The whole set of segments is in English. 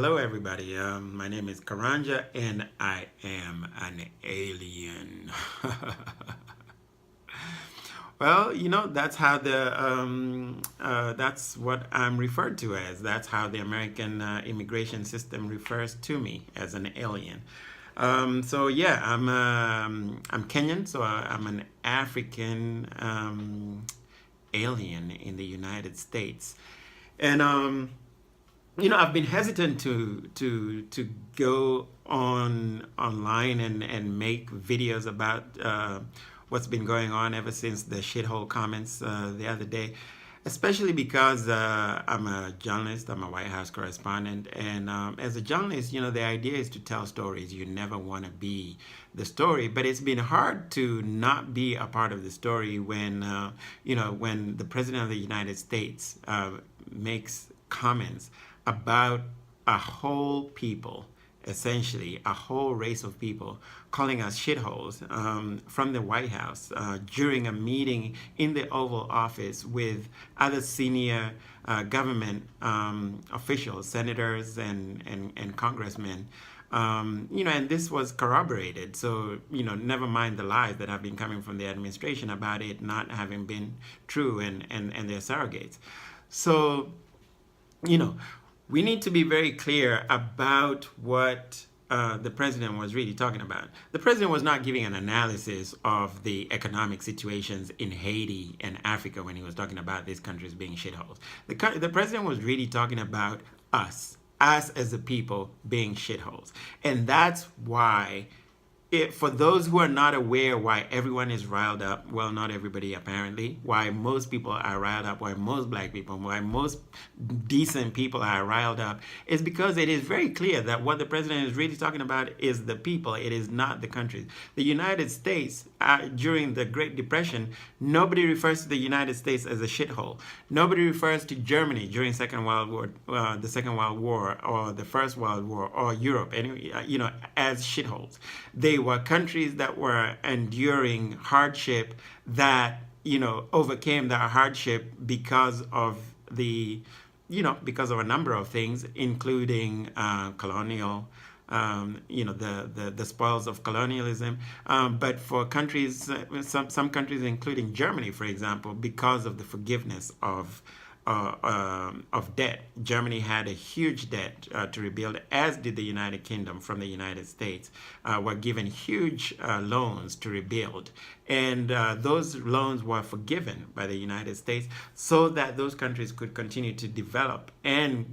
Hello, everybody. My name is Karanja, and I am an alien. Well, that's how that's what I'm referred to as. That's how the American immigration system refers to me, as an alien. So yeah, I'm Kenyan, so I'm an African alien in the United States, and I've been hesitant to go online and make videos about what's been going on ever since the shithole comments the other day, especially because I'm a journalist. I'm a White House correspondent, and as a journalist, the idea is to tell stories. You never want to be the story, but it's been hard to not be a part of the story when the president of the United States makes comments about a whole people, essentially a whole race of people, calling us shitholes from the White House during a meeting in the Oval Office with other senior government officials, senators and congressmen. And this was corroborated. So, never mind the lies that have been coming from the administration about it not having been true and their surrogates. So, you know, we need to be very clear about what the president was really talking about. The president was not giving an analysis of the economic situations in Haiti and Africa when he was talking about these countries being shitholes. The president was really talking about us as a people being shitholes. And that's why for those who are not aware why everyone is riled up, well, not everybody apparently, why most people are riled up, why most black people, why most decent people are riled up, is because it is very clear that what the president is really talking about is the people. It is not the countries. The United States, during the Great Depression, nobody refers to the United States as a shithole. Nobody refers to Germany during the Second World War, or the First World War, or Europe, as shitholes. They were countries that were enduring hardship that overcame that hardship because of because of a number of things, including colonial the spoils of colonialism, but for countries, some countries, including Germany, for example, because of the forgiveness of debt. Germany had a huge debt to rebuild, as did the United Kingdom from the United States. Were given huge loans to rebuild. And those loans were forgiven by the United States so that those countries could continue to develop and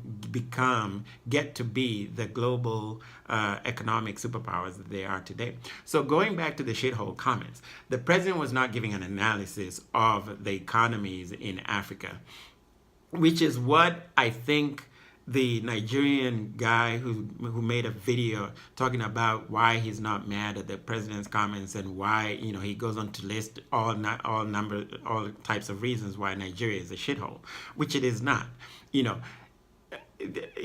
get to be the global economic superpowers that they are today. So going back to the shithole comments, the president was not giving an analysis of the economies in Africa, which is what I think the Nigerian guy who made a video talking about why he's not mad at the president's comments, and why he goes on to list all types of reasons why Nigeria is a shithole, which it is not.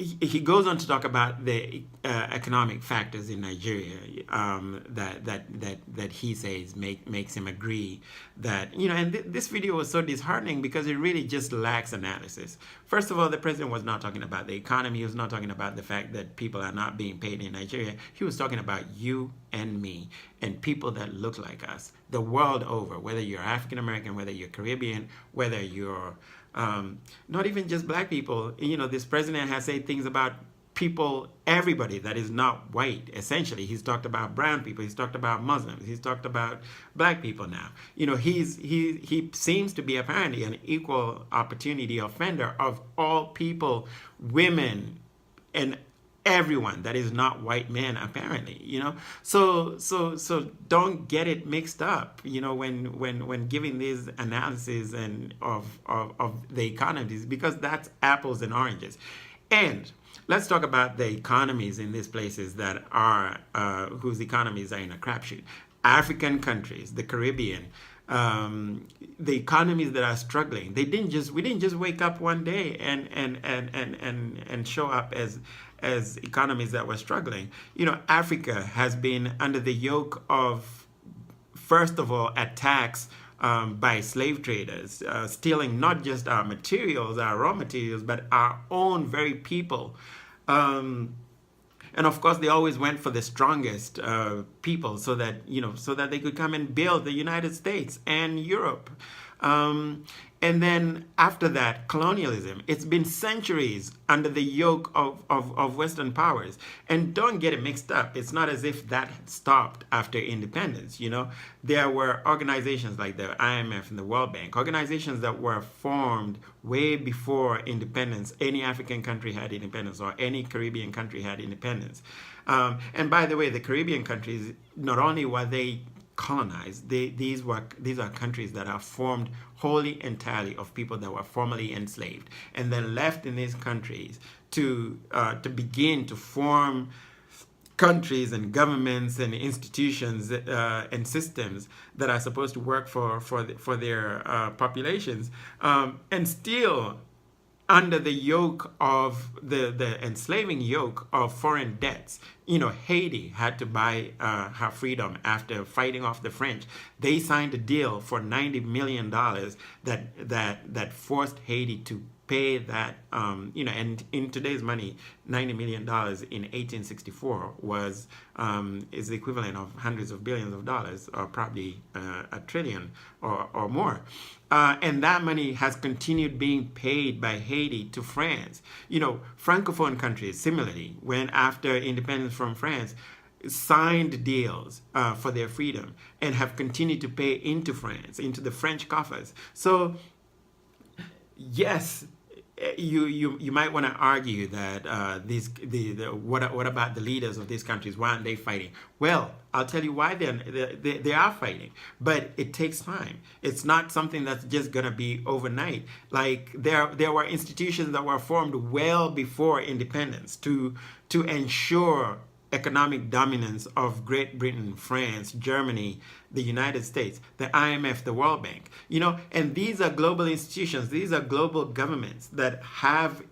He goes on to talk about the economic factors in Nigeria that he says makes him agree that this video was so disheartening because it really just lacks analysis. First of all, the president was not talking about the economy. He was not talking about the fact that people are not being paid in Nigeria. He was talking about you and me and people that look like us the world over, whether you're African American, whether you're Caribbean, whether you're not even just black people. This president has said things about people, everybody that is not white. Essentially, he's talked about brown people. He's talked about Muslims. He's talked about black people now. He seems to be apparently an equal opportunity offender of all people, women, and everyone that is not white men, apparently. So don't get it mixed up when giving these analysis and of the economies, because that's apples and oranges. And let's talk about the economies in these places that are whose economies are in a crapshoot. African countries, the Caribbean, the economies that are struggling. We didn't just wake up one day and show up as economies that were struggling. Africa has been under the yoke of, first of all, attacks by slave traders, stealing not just our materials, our raw materials, but our own very people. And of course, they always went for the strongest people, so that so that they could come and build the United States and Europe. Um, and then after that, colonialism. It's been centuries under the yoke of Western powers. And don't get it mixed up. It's not as if that stopped after independence. There were organizations like the IMF and the World Bank, organizations that were formed way before independence any African country had independence, or any Caribbean country had independence. And by the way, the Caribbean countries, not only were they colonized, these are countries that are formed wholly entirely of people that were formerly enslaved, and then left in these countries to begin to form countries and governments and institutions and systems that are supposed to work for their populations, and still under the yoke of the enslaving yoke of foreign debts. Haiti had to buy her freedom after fighting off the French. They signed a deal for $90 million that forced Haiti to pay that, and in today's money, $90 million in 1864 is the equivalent of hundreds of billions of dollars, or probably a trillion or more. And that money has continued being paid by Haiti to France. Francophone countries, similarly, when after independence from France, signed deals for their freedom and have continued to pay into France, into the French coffers. So, yes, you might want to argue that what about the leaders of these countries? Why aren't they fighting? Well, I'll tell you why they are fighting, but it takes time. It's not something that's just gonna be overnight. Like there were institutions that were formed well before independence to ensure economic dominance of Great Britain, France, Germany, the United States, the IMF, the World Bank. And these are global institutions. These are global governments that have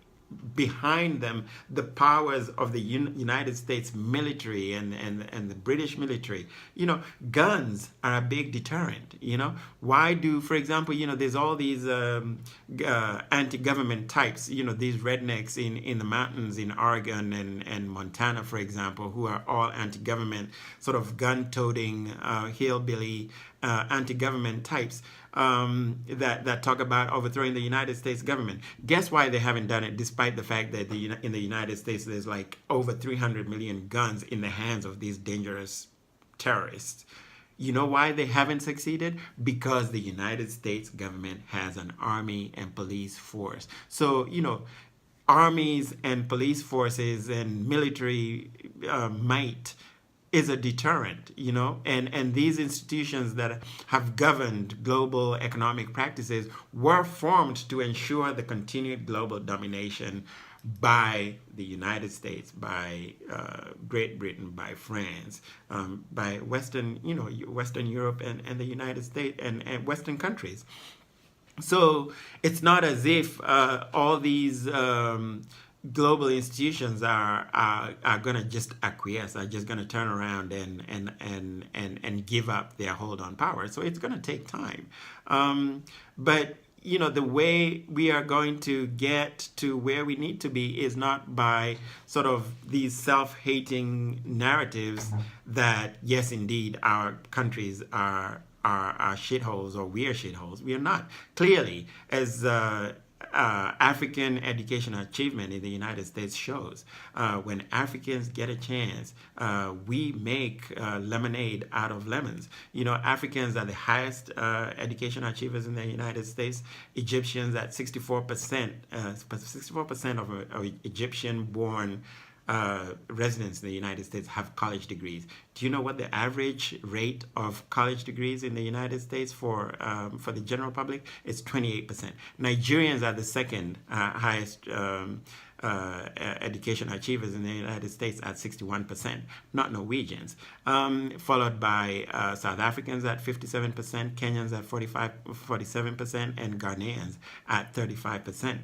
behind them the powers of the United States military and the British military. Guns are a big deterrent. Why do, for example, there's all these anti-government types, these rednecks in the mountains in Oregon and Montana, for example, who are all anti-government, sort of gun-toting, hillbilly, anti-government types. That talk about overthrowing the United States government. Guess why they haven't done it, despite the fact that in the United States there's like over 300 million guns in the hands of these dangerous terrorists. You know why they haven't succeeded? Because the United States government has an army and police force. So, armies and police forces and military might is a deterrent, and these institutions that have governed global economic practices were formed to ensure the continued global domination by the United States, by Great Britain, by France, by Western Europe and the United States and Western countries. So it's not as if all these global institutions are going to just acquiesce, are just going to turn around and give up their hold on power. So it's going to take time. But the way we are going to get to where we need to be is not by sort of these self-hating narratives that, yes, indeed, our countries are shitholes, or we are shitholes. We are not. Clearly, as African educational achievement in the United States shows, when Africans get a chance, we make lemonade out of lemons. Africans are the highest educational achievers in the United States. Egyptians at 64%. 64% of Egyptian-born residents in the United States have college degrees. Do you know what the average rate of college degrees in the United States for the general public? It's 28%. Nigerians are the second highest education achievers in the United States at 61%, not Norwegians. Followed by South Africans at 57%, Kenyans at 47%, and Ghanaians at 35%.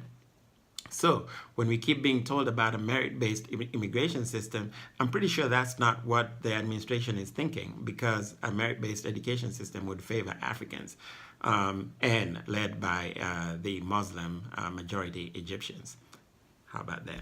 So when we keep being told about a merit-based immigration system, I'm pretty sure that's not what the administration is thinking, because a merit-based education system would favor Africans and led by the Muslim majority Egyptians. How about that?